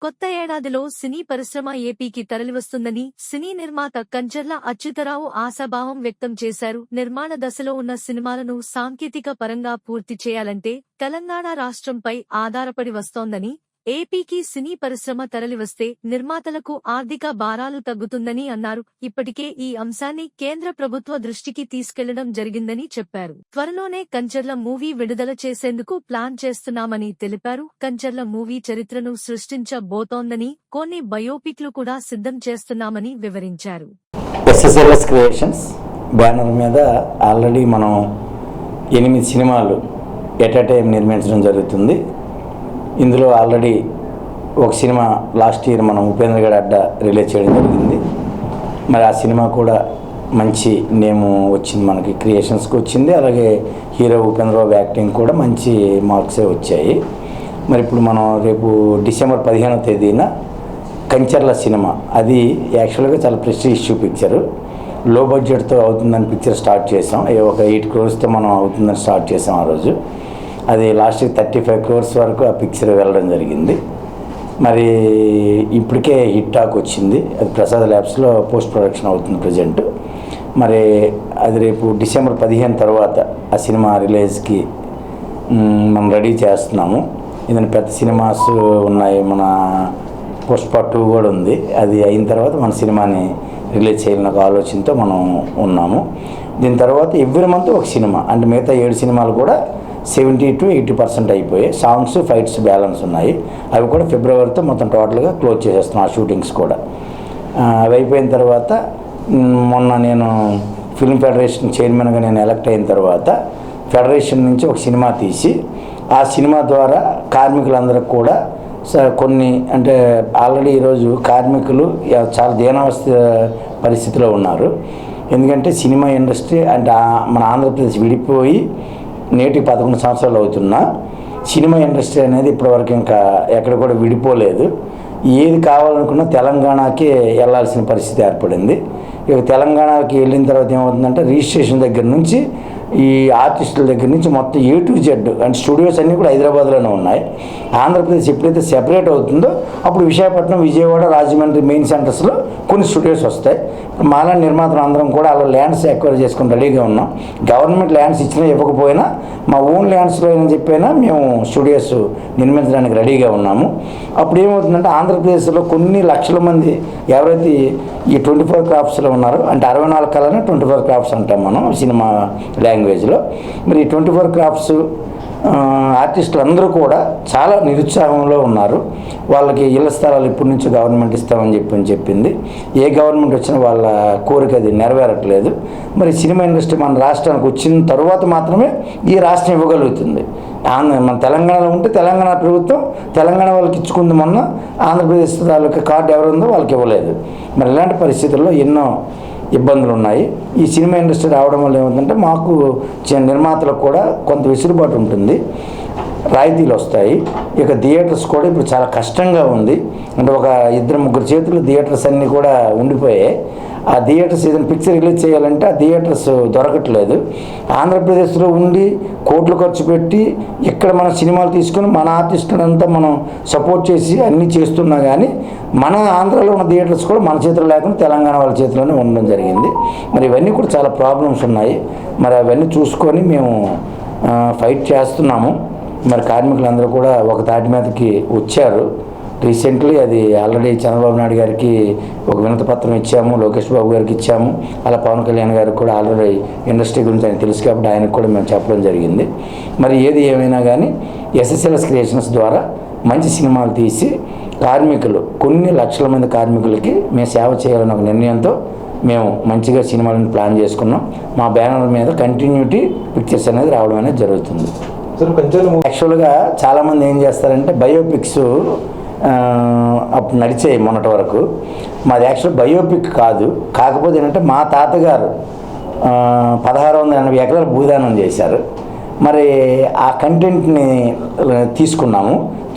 కొత్త ఏడాదిలో సినీ పరిశ్రమ ఏపీకి తరలివస్తుందని సినీ నిర్మాత కంచర్ల అచ్యుతరావు ఆశాభావం వ్యక్తం చేశారు. నిర్మాణ దశలో ఉన్న సినిమాలను సాంకేతిక పరంగా పూర్తి చేయాలంటే తెలంగాణ రాష్ట్రంపై ఆధారపడి వస్తోందని, ఏపీకి సినీ పరిశ్రమ తరలివస్తే నిర్మాతలకు ఆర్థిక భారాలు తగ్గుతుందని అన్నారు. ఇప్పటికే ఈ అంశాన్ని కేంద్ర ప్రభుత్వ దృష్టికి తీసుకెళ్లడం జరిగిందని చెప్పారు. త్వరలోనే కంచర్ల మూవీ విడుదల చేసేందుకు ప్లాన్ చేస్తున్నామని తెలిపారు. కంచర్ల మూవీ చరిత్రను సృష్టించబోతోందని, కొన్ని బయోపిక్లు కూడా సిద్ధం చేస్తున్నామని వివరించారు. SSLS క్రియేషన్స్ బ్యానర్ మీద ఆల్రెడీ మనం 8 సినిమాలు ఎట్ ఎ టైం నిర్మించడం జరుగుతుంది. ఇందులో ఆల్రెడీ ఒక సినిమా లాస్ట్ ఇయర్ మనం ఉపేంద్ర గడ్ అడ్డ రిలీజ్ చేయడం జరిగింది. మరి ఆ సినిమా కూడా మంచి నేము వచ్చింది, మనకి క్రియేషన్స్కి వచ్చింది. అలాగే హీరో ఉపేంద్రబాబు యాక్టింగ్ కూడా మంచి మార్క్సే వచ్చాయి. మరి ఇప్పుడు మనం రేపు డిసెంబర్ 15వ తేదీన కంచర్ల సినిమా, అది యాక్చువల్గా చాలా ప్రెస్టీజియస్ పిక్చరు, లో బడ్జెట్తో అవుతుందని పిక్చర్ స్టార్ట్ చేసాం. ఒక 8 crores మనం అవుతుందని స్టార్ట్ చేసాం ఆ రోజు. అది లాస్ట్కి 35 crores వరకు ఆ పిక్చర్ వెళ్ళడం జరిగింది. మరి ఇప్పటికే హిట్ టాక్ వచ్చింది. అది ప్రసాద్ ల్యాబ్స్లో పోస్ట్ ప్రొడక్షన్ అవుతుంది ప్రజెంట్. మరి అది రేపు డిసెంబర్ 15 తర్వాత ఆ సినిమా రిలీజ్కి మనం రెడీ చేస్తున్నాము. ఏదైనా పెద్ద సినిమాస్ ఉన్నాయి, మన పుష్ప 2 కూడా ఉంది. అది అయిన తర్వాత మన సినిమాని రిలీజ్ చేయాలన్న ఒక ఆలోచనతో మనం ఉన్నాము. దీని తర్వాత ఎవ్రీ మంత్ ఒక సినిమా, అంటే మిగతా 7 సినిమాలు కూడా 70 to 80% అయిపోయాయి. సాంగ్స్, ఫైట్స్ బ్యాలెన్స్ ఉన్నాయి. అవి కూడా ఫిబ్రవరితో మొత్తం టోటల్గా క్లోజ్ చేసేస్తున్నాం. ఆ షూటింగ్స్ కూడా అవి అయిపోయిన తర్వాత మొన్న నేను ఫిల్మ్ ఫెడరేషన్ చైర్మన్గా నేను ఎలక్ట్ అయిన తర్వాత ఫెడరేషన్ నుంచి ఒక సినిమా తీసి, ఆ సినిమా ద్వారా కార్మికులందరికీ కూడా కొన్ని, అంటే ఆల్రెడీ ఈరోజు కార్మికులు చాలా దీనావస్థ పరిస్థితిలో ఉన్నారు. ఎందుకంటే సినిమా ఇండస్ట్రీ అంటే మన ఆంధ్రప్రదేశ్ విడిపోయి నేటికి 11 సంవత్సరాలు అవుతున్నా సినిమా ఇండస్ట్రీ అనేది ఇప్పటివరకు ఇంకా ఎక్కడ కూడా విడిపోలేదు. ఏది కావాలనుకున్నా తెలంగాణకి వెళ్ళాల్సిన పరిస్థితి ఏర్పడింది. ఇక తెలంగాణకి వెళ్ళిన తర్వాత ఏమవుతుందంటే రిజిస్ట్రేషన్ దగ్గర నుంచి ఈ ఆర్టిస్టుల దగ్గర నుంచి మొత్తం A to Z, అంటే స్టూడియోస్ అన్నీ కూడా హైదరాబాద్లోనే ఉన్నాయి. ఆంధ్రప్రదేశ్ ఎప్పుడైతే సెపరేట్ అవుతుందో అప్పుడు విశాఖపట్నం, విజయవాడ, రాజమండ్రి మెయిన్ సెంటర్స్లో కొన్ని స్టూడియోస్ వస్తాయి. మాలా నిర్మాతలు అందరం కూడా అలా ల్యాండ్స్ ఎక్వైర్ చేసుకుని రెడీగా ఉన్నాం. గవర్నమెంట్ ల్యాండ్స్ ఇచ్చినా ఇవ్వకపోయినా మా ఓన్ ల్యాండ్స్లో అని చెప్పైనా మేము స్టూడియోస్ నిర్మించడానికి రెడీగా ఉన్నాము. అప్పుడు ఏమవుతుందంటే ఆంధ్రప్రదేశ్లో కొన్ని లక్షల మంది ఎవరైతే ఈ 24 క్రాఫ్ట్స్లో ఉన్నారో, అంటే 64 కళని 24 క్రాఫ్ట్స్ అంటాం మనం సినిమా లాంగ్వేజ్లో. మరి 24 క్రాఫ్ట్స్ ఆర్టిస్టులు అందరూ కూడా చాలా నిరుత్సాహంలో ఉన్నారు. వాళ్ళకి ఇళ్ల స్థలాలు ఇప్పటి నుంచి గవర్నమెంట్ ఇస్తామని చెప్పింది. ఏ గవర్నమెంట్ వచ్చినా వాళ్ళ కోరిక అది నెరవేరట్లేదు. మరి సినిమా ఇండస్ట్రీ మన రాష్ట్రానికి వచ్చిన తర్వాత మాత్రమే ఈ రాష్ట్రం ఇవ్వగలుగుతుంది. మన తెలంగాణలో ఉంటే తెలంగాణ ప్రభుత్వం తెలంగాణ వాళ్ళకి ఇచ్చుకుంది, మొన్న ఆంధ్రప్రదేశ్ తాలూకా కార్డు ఎవరు ఉందో వాళ్ళకి ఇవ్వలేదు. మరి ఇలాంటి పరిస్థితుల్లో ఎన్నో ఇబ్బందులు ఉన్నాయి. ఈ సినిమా ఇండస్ట్రీ రావడం వల్ల ఏమవుతుందంటే మాకు నిర్మాతలకు కూడా కొంత వెసులుబాటు ఉంటుంది, రాయితీలు వస్తాయి. ఇక థియేటర్స్ కూడా ఇప్పుడు చాలా కష్టంగా ఉంది. అంటే ఒక 2-3 చేతులు థియేటర్స్ అన్నీ కూడా ఉండిపోయాయి. ఆ థియేటర్స్ ఏదైనా పిక్చర్ రిలీజ్ చేయాలంటే ఆ థియేటర్స్ దొరకట్లేదు. ఆంధ్రప్రదేశ్లో ఉండి కోట్లు ఖర్చు పెట్టి ఇక్కడ మన సినిమాలు తీసుకుని మన ఆర్టిస్టులంతా మనం సపోర్ట్ చేసి అన్నీ చేస్తున్నా కానీ మన ఆంధ్రాలో ఉన్న థియేటర్స్ కూడా మన చేతిలో లేకుండా తెలంగాణ వాళ్ళ చేతిలోనే ఉండడం జరిగింది. మరి ఇవన్నీ కూడా చాలా ప్రాబ్లమ్స్ ఉన్నాయి. మరి అవన్నీ చూసుకొని మేము ఫైట్ చేస్తున్నాము. మరి కార్మికులందరూ కూడా ఒక తాటి మీదకి వచ్చారు. రీసెంట్లీ అది ఆల్రెడీ చంద్రబాబు నాయుడు గారికి ఒక వినతి పత్రం ఇచ్చాము, లోకేష్ బాబు గారికి ఇచ్చాము, అలా పవన్ కళ్యాణ్ గారికి కూడా ఆల్రెడీ ఇండస్ట్రీ గురించి ఆయన తెలుసు కాబట్టి ఆయనకు కూడా మేము చెప్పడం జరిగింది. మరి ఏది ఏమైనా కానీ SSLS క్రియేషన్స్ ద్వారా మంచి సినిమాలు తీసి కార్మికులు, కొన్ని లక్షల మంది కార్మికులకి మేము సేవ చేయాలని ఒక నిర్ణయంతో మేము మంచిగా సినిమాలను ప్లాన్ చేసుకున్నాం. మా బ్యానర్ మీద కంటిన్యూటీ పిక్చర్స్ అనేది రావడం అనేది జరుగుతుంది. యాక్చువల్గా చాలామంది ఏం చేస్తారంటే బయోపిక్స్ అప్పుడు నడిచాయి మొన్నటి వరకు. మాది యాక్చువల్ బయోపిక్ కాదు, కాకపోతే ఏంటంటే మా తాతగారు 1680 ఎకరాల భూదానం చేశారు. మరి ఆ కంటెంట్ని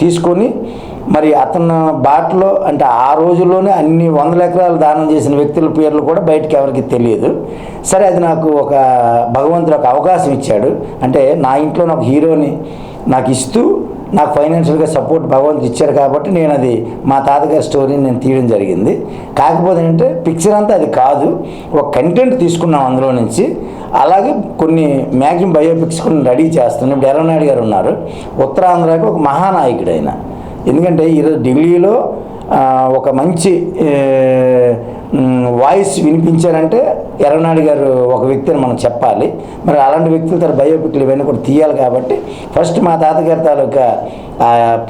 తీసుకొని మరి అతను బాటలో, అంటే ఆ రోజుల్లోనే అన్ని 100 ఎకరాలు దానం చేసిన వ్యక్తుల పేర్లు కూడా బయటికి ఎవరికి తెలియదు. సరే, అది నాకు ఒక భగవంతుడు ఒక అవకాశం ఇచ్చాడు. అంటే నా ఇంట్లో నాకు హీరోని నాకు ఇస్తూ నాకు ఫైనాన్షియల్గా సపోర్ట్ భగవంతుడు ఇచ్చారు కాబట్టి నేను అది మా తాతగారి స్టోరీని నేను తీయడం జరిగింది. కాకపోతే ఏంటంటే పిక్చర్ అంతా అది కాదు, ఒక కంటెంట్ తీసుకున్నాం అందులో నుంచి. అలాగే కొన్ని మ్యాక్సిమం బయోపిక్స్ కొన్ని రెడీ చేస్తున్నాం. ఇప్పుడు ఎర్రనాయుడు గారు ఉన్నారు, ఉత్తరాంధ్రకి ఒక మహానాయకుడు ఆయన. ఎందుకంటే ఈరోజు ఢిల్లీలో ఒక మంచి వాయిస్ వినిపించారంటే ఎర్రనాయుడు గారు ఒక వ్యక్తిని మనం చెప్పాలి. మరి అలాంటి వ్యక్తుల తన బయోపిక్లు ఇవన్నీ కూడా తీయాలి కాబట్టి ఫస్ట్ మా తాతగారి తాలూకా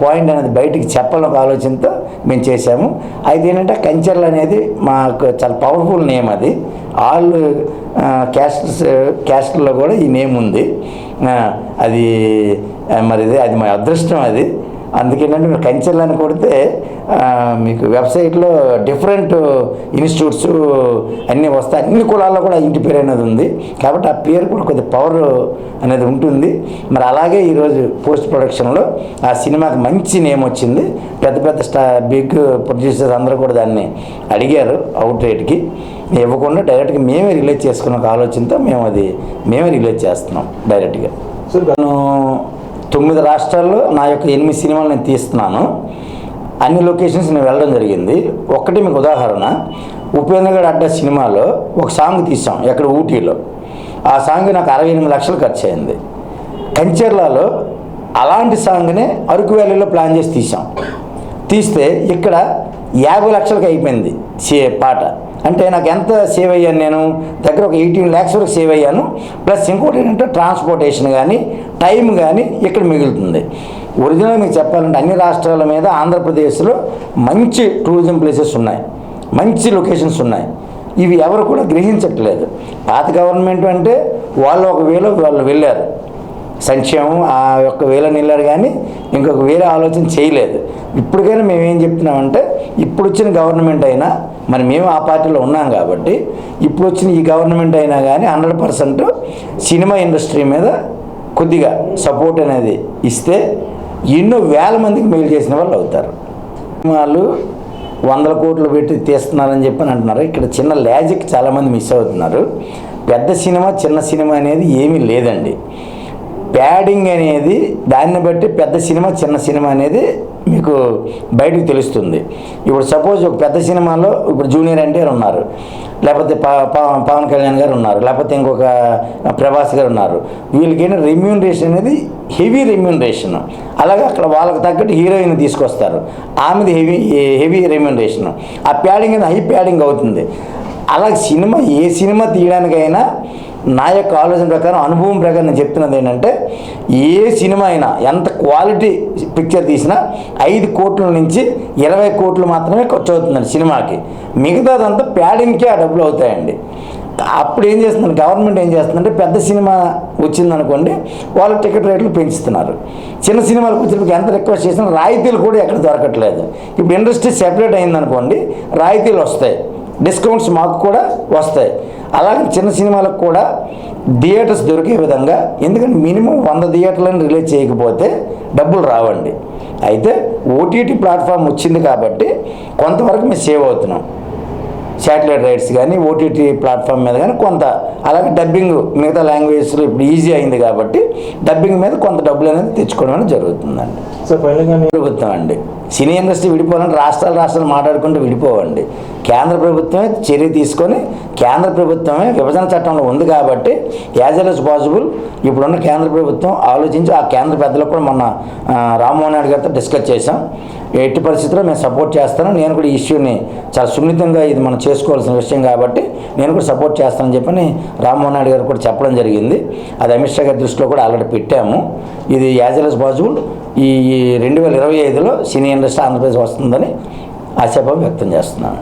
పాయింట్ అనేది బయటికి చెప్పాలని ఒక ఆలోచనతో మేము చేశాము. అయితే ఏంటంటే కంచర్లు అనేది మాకు చాలా పవర్ఫుల్ నేమ్. అది ఆల్ క్యాస్ట్లో కూడా ఈ నేమ్ ఉంది. అది మరి అది మా అదృష్టం. అది అందుకేంటంటే మీరు కంచెర్లు అని కొడితే మీకు వెబ్సైట్లో డిఫరెంట్ ఇన్స్టిట్యూట్స్ అన్నీ వస్తాయి. అన్ని కులాల్లో కూడా ఇంటి పేరు అనేది ఉంది కాబట్టి ఆ పేరు కూడా కొద్ది పవర్ అనేది ఉంటుంది. మరి అలాగే ఈరోజు పోస్ట్ ప్రొడక్షన్లో ఆ సినిమాకి మంచి నేమ్ వచ్చింది. పెద్ద పెద్ద బిగ్ ప్రొడ్యూసర్స్ అందరూ కూడా దాన్ని అడిగారు అవుట్ రేట్కి. ఇవ్వకుండా డైరెక్ట్గా మేమే రిలీజ్ చేసుకున్న ఒక ఆలోచనతో మేమే రిలీజ్ చేస్తున్నాం డైరెక్ట్గా. సో నేను 9 రాష్ట్రాల్లో నా యొక్క 8 సినిమాలు నేను తీస్తున్నాను. అన్ని లొకేషన్స్ నేను వెళ్ళడం జరిగింది. ఒకటి మీకు ఉదాహరణ, ఉపేంద్రగఢ్ అడ్డా సినిమాలో ఒక సాంగ్ తీసాం ఎక్కడ ఊటీలో. ఆ సాంగ్ నాకు 68 లక్షలు ఖర్చు అయింది. కంచెర్లలో అలాంటి సాంగ్నే అరకు వ్యాలీలో ప్లాన్ చేసి తీస్తే ఇక్కడ 50 లక్షలకు అయిపోయింది పాట. అంటే నాకు ఎంత సేవ్ అయ్యాను, నేను దగ్గర ఒక 18 lakhs వరకు సేవ్ అయ్యాను. ప్లస్ ఇంకోటి ఏంటంటే ట్రాన్స్పోర్టేషన్ కానీ టైం కానీ ఇక్కడ మిగులుతుంది. ఒరిజినల్ మీకు చెప్పాలంటే అన్ని రాష్ట్రాల మీద ఆంధ్రప్రదేశ్లో మంచి టూరిజం ప్లేసెస్ ఉన్నాయి, మంచి లొకేషన్స్ ఉన్నాయి. ఇవి ఎవరు కూడా గ్రహించట్లేదు. పాత గవర్నమెంట్ అంటే వాళ్ళు ఒక వేలో వాళ్ళు వెళ్ళారు, సంక్షేమం ఆ యొక్క వేలని వెళ్ళారు, కానీ ఇంకొక వేరే ఆలోచన చేయలేదు. ఇప్పటికైనా మేము ఏం చెప్తున్నామంటే ఇప్పుడు వచ్చిన గవర్నమెంట్ అయినా, మరి మేము ఆ పార్టీలో ఉన్నాం కాబట్టి ఇప్పుడు వచ్చిన ఈ గవర్నమెంట్ అయినా కానీ 100% సినిమా ఇండస్ట్రీ మీద కొద్దిగా సపోర్ట్ అనేది ఇస్తే ఎన్నో వేల మందికి మేలు చేసిన వాళ్ళు అవుతారు. సినిమాలు 100 కోట్లు పెట్టి తీస్తున్నారని చెప్పి అంటున్నారు. ఇక్కడ చిన్న లాజిక్ చాలామంది మిస్ అవుతున్నారు. పెద్ద సినిమా చిన్న సినిమా అనేది ఏమీ లేదండి. ప్యాడింగ్ అనేది దాన్ని బట్టి పెద్ద సినిమా చిన్న సినిమా అనేది మీకు బయటకు తెలుస్తుంది. ఇప్పుడు సపోజ్ ఒక పెద్ద సినిమాలో ఇప్పుడు జూనియర్ ఎన్టీఆర్ ఉన్నారు, లేకపోతే పవన్ కళ్యాణ్ గారు ఉన్నారు, లేకపోతే ఇంకొక ప్రభాస్ గారు ఉన్నారు. వీళ్ళకైనా రెమ్యూనరేషన్ అనేది హెవీ రెమ్యూనరేషన్. అలాగే అక్కడ వాళ్ళకి తగ్గట్టు హీరోయిన్ తీసుకొస్తారు, ఆమెది హెవీ రెమ్యూనరేషన్. ఆ ప్యాడింగ్ అనేది హై ప్యాడింగ్ అవుతుంది. అలాగే సినిమా ఏ సినిమా తీయడానికైనా నా యొక్క ఆలోచన ప్రకారం, అనుభవం ప్రకారం నేను చెప్తున్నది ఏంటంటే, ఏ సినిమా అయినా ఎంత క్వాలిటీ పిక్చర్ తీసినా 5 కోట్ల నుంచి 20 కోట్లు మాత్రమే ఖర్చు అవుతుందండి సినిమాకి. మిగతాదంతా ప్యాడింగ్కే ఆ డబ్బులు అవుతాయండి. అప్పుడు ఏం చేస్తుంది గవర్నమెంట్, ఏం చేస్తుందంటే పెద్ద సినిమా వచ్చిందనుకోండి వాళ్ళు టికెట్ రేట్లు పెంచుతున్నారు. చిన్న సినిమాలకు వచ్చినప్పుడు ఎంత రిక్వెస్ట్ చేసినా రాయితీలు కూడా ఎక్కడ దొరకట్లేదు. ఇప్పుడు ఇండస్ట్రీ సెపరేట్ అయిందనుకోండి రాయితీలు వస్తాయి, డిస్కౌంట్స్ మాకు కూడా వస్తాయి. అలాగే చిన్న సినిమాలకు కూడా థియేటర్స్ దొరికే విధంగా, ఎందుకంటే మినిమం 100 థియేటర్లను రిలీజ్ చేయకపోతే డబ్బులు రావండి. అయితే ఓటీటీ ప్లాట్ఫామ్ వచ్చింది కాబట్టి కొంతవరకు మేము సేవ్ అవుతున్నాం. శాటిలైట్ రైట్స్ కానీ ఓటీటీ ప్లాట్ఫామ్ మీద కానీ కొంత, అలాగే డబ్బింగ్ మిగతా లాంగ్వేజ్లో ఇప్పుడు ఈజీ అయింది కాబట్టి డబ్బింగ్ మీద కొంత డబ్బులు అనేది తెచ్చుకోవడం అనేది జరుగుతుందండి. సో ఫైనల్గా ప్రభుత్వం అండి, సినీ ఇండస్ట్రీ విడిపోవాలంటే రాష్ట్రాలు మాట్లాడుకుంటూ విడిపోవండి. కేంద్ర ప్రభుత్వమే చర్య తీసుకొని, కేంద్ర ప్రభుత్వమే విభజన చట్టంలో ఉంది కాబట్టి యాజ్ ఎల్ యాజ్ పాసిబుల్ ఇప్పుడున్న కేంద్ర ప్రభుత్వం ఆలోచించి, ఆ కేంద్ర పెద్దలకు కూడా మొన్న రామ్మోహన్ నాయుడు గారితో డిస్కస్ చేశాం. ఎట్టి పరిస్థితుల్లో మేము సపోర్ట్ చేస్తాను. నేను కూడా ఈ ఇష్యూని చాలా సున్నితంగా, ఇది మనం చేసుకోవాల్సిన విషయం కాబట్టి నేను కూడా సపోర్ట్ చేస్తానని చెప్పని రామ్మోహన్ నాయుడు గారు కూడా చెప్పడం జరిగింది. అది అమిత్ షా గారి దృష్టిలో కూడా ఆల్రెడీ పెట్టాము. ఇది యాజ్ ఎల్ యాజ్ పాసిబుల్ ఈ 2025లో సినీ ఇండస్ట్రీ ఆంధ్రప్రదేశ్ వస్తుందని ఆశాభావం వ్యక్తం చేస్తున్నాను.